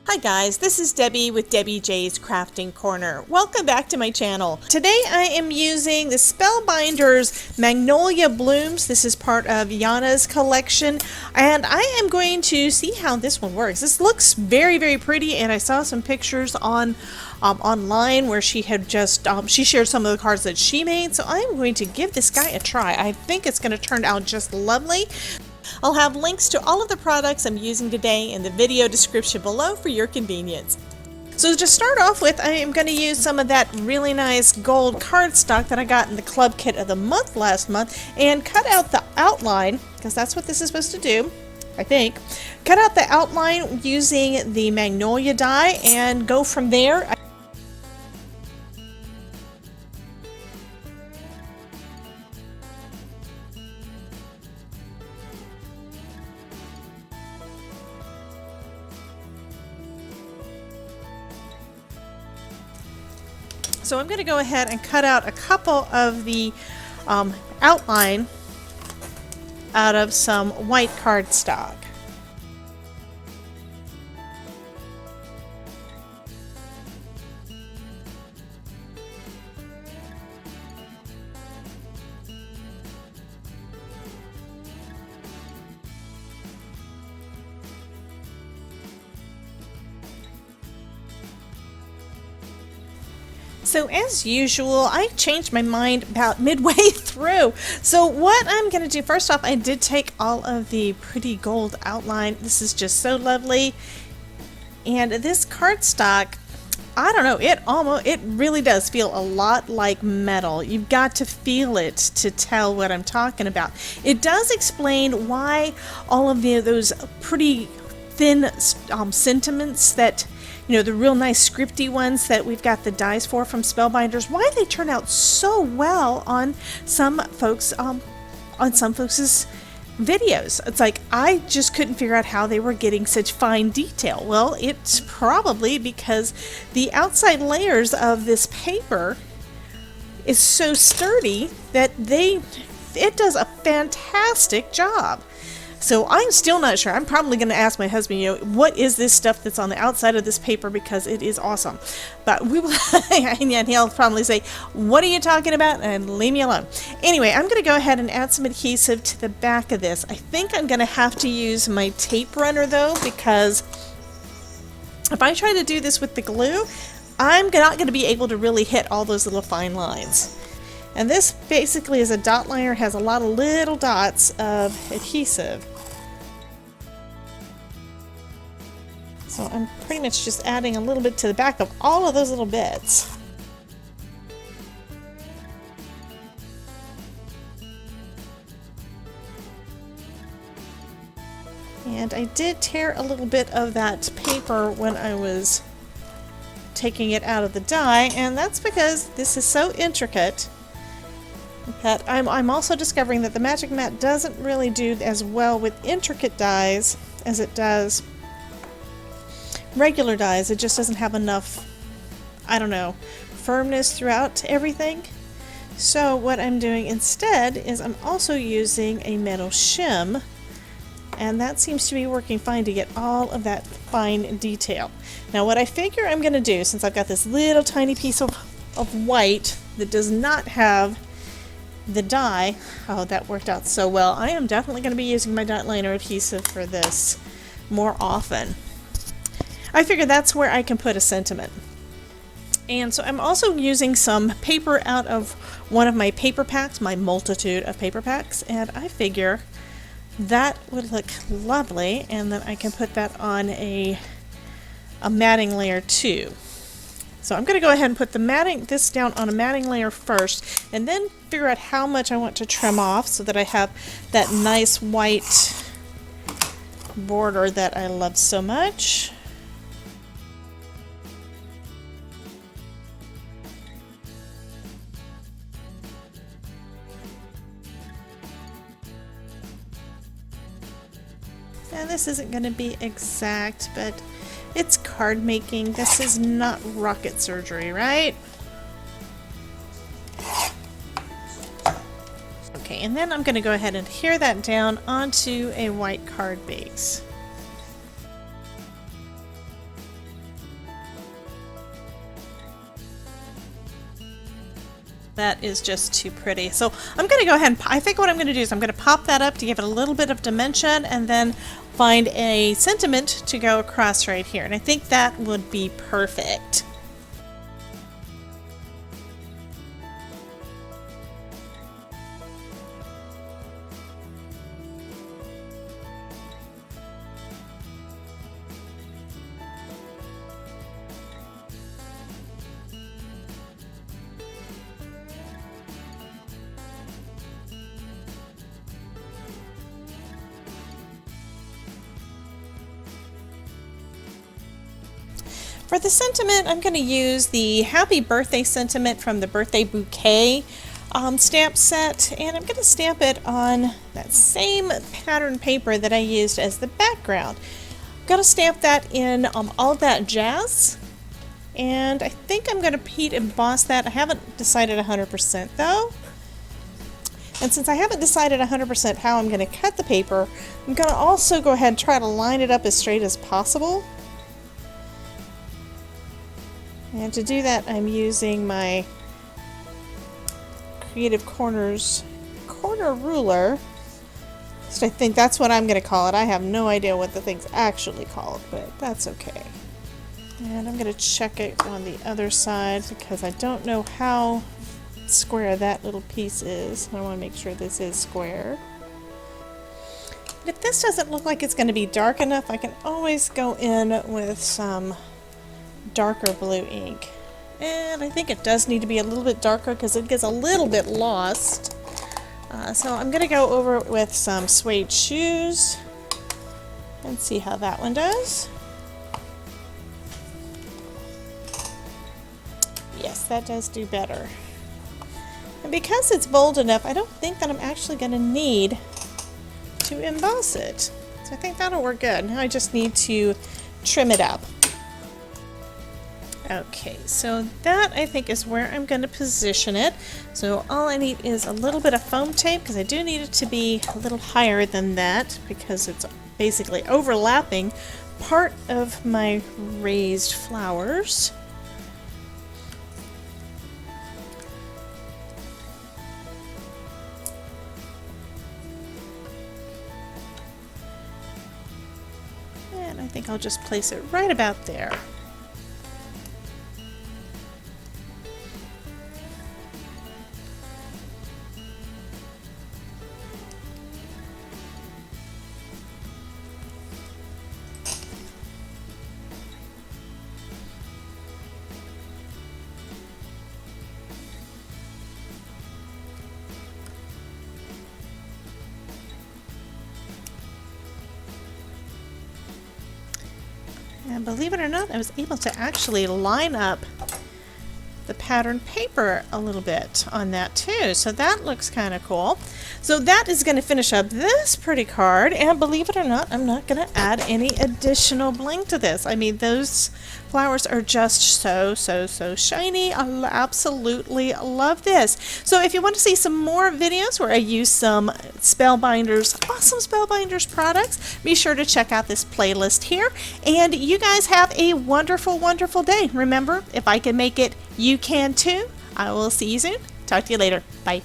Hi guys, this is Debbie with Debbie J's Crafting Corner. Welcome back to my channel. Today I am using the Spellbinders Magnolia Blooms. This is part of Yana's collection, and I am going to see how this one works. This looks very, very pretty, and I saw some pictures on online where she had just she shared some of the cards that she made, so I'm going to give this guy a try. I think it's going to turn out just lovely. I'll have links to all of the products I'm using today in the video description below for your convenience. So to start off with, I am going to use some of that really nice gold cardstock that I got in the Club Kit of the Month last month and cut out the outline, because that's what this is supposed to do, I think. Cut out the outline using the Magnolia die and go from there. So I'm going to go ahead and cut out a couple of the outline out of some white cardstock. So as usual, I changed my mind about midway through. So what I'm going to do, first off, I did take all of the pretty gold outline. This is just so lovely. And this cardstock, I don't know, it really does feel a lot like metal. You've got to feel it to tell what I'm talking about. It does explain why all of those pretty thin sentiments that, you know, the real nice scripty ones that we've got the dies for from Spellbinders, why they turn out so well on some folks' videos. It's like, I just couldn't figure out how they were getting such fine detail. Well, it's probably because the outside layers of this paper is so sturdy that it does a fantastic job. So I'm still not sure. I'm probably going to ask my husband, you know, what is this stuff that's on the outside of this paper, because it is awesome. But we will, and he'll probably say, what are you talking about? And leave me alone. Anyway, I'm going to go ahead and add some adhesive to the back of this. I think I'm going to have to use my tape runner though, because if I try to do this with the glue, I'm not going to be able to really hit all those little fine lines. And this basically is a dot liner, has a lot of little dots of adhesive. So I'm pretty much just adding a little bit to the back of all of those little bits. And I did tear a little bit of that paper when I was taking it out of the die, and that's because this is so intricate that I'm also discovering that the Magic Mat doesn't really do as well with intricate dies as it does regular dies. It just doesn't have enough, I don't know, firmness throughout everything. So what I'm doing instead is I'm also using a metal shim, and that seems to be working fine to get all of that fine detail. Now what I figure I'm going to do, since I've got this little tiny piece of white that does not have the die, oh, that worked out so well. I am definitely going to be using my dot liner adhesive for this more often. I figure that's where I can put a sentiment. And so I'm also using some paper out of one of my paper packs, my multitude of paper packs, and I figure that would look lovely, and then I can put that on a matting layer too. So I'm going to go ahead and put this down on a matting layer first, and then figure out how much I want to trim off so that I have that nice white border that I love so much. And this isn't going to be exact, but it's card making. This is not rocket surgery, right? Okay, and then I'm going to go ahead and adhere that down onto a white card base. That is just too pretty. So I'm going to go ahead and, I think what I'm going to do is I'm going to pop that up to give it a little bit of dimension and then find a sentiment to go across right here. And I think that would be perfect. For the sentiment, I'm going to use the Happy Birthday sentiment from the Birthday Bouquet stamp set, and I'm going to stamp it on that same pattern paper that I used as the background. I'm going to stamp that in All That Jazz, and I think I'm going to heat emboss that. I haven't decided 100% though. And since I haven't decided 100% how I'm going to cut the paper, I'm going to also go ahead and try to line it up as straight as possible. And to do that, I'm using my Creative Corners corner ruler. So I think that's what I'm going to call it. I have no idea what the thing's actually called, but that's okay. And I'm going to check it on the other side because I don't know how square that little piece is. I want to make sure this is square. And if this doesn't look like it's going to be dark enough, I can always go in with some darker blue ink, and I think it does need to be a little bit darker because it gets a little bit lost. So I'm going to go over it with some suede shoes and see how that one does. Yes, that does do better. And because it's bold enough, I don't think that I'm actually going to need to emboss it. So I think that'll work good. Now I just need to trim it up. Okay, so that I think is where I'm going to position it. So all I need is a little bit of foam tape because I do need it to be a little higher than that because it's basically overlapping part of my raised flowers. And I think I'll just place it right about there. And believe it or not, I was able to actually line up the pattern paper a little bit on that too. So that looks kind of cool. So that is going to finish up this pretty card, and believe it or not, I'm not going to add any additional bling to this. I mean, those flowers are just so shiny. I absolutely love this. So if you want to see some more videos where I use some Spellbinders, awesome Spellbinders products, be sure to check out this playlist here. And you guys have a wonderful, wonderful day. Remember, if I can make it, you can too. I will see you soon. Talk to you later. Bye.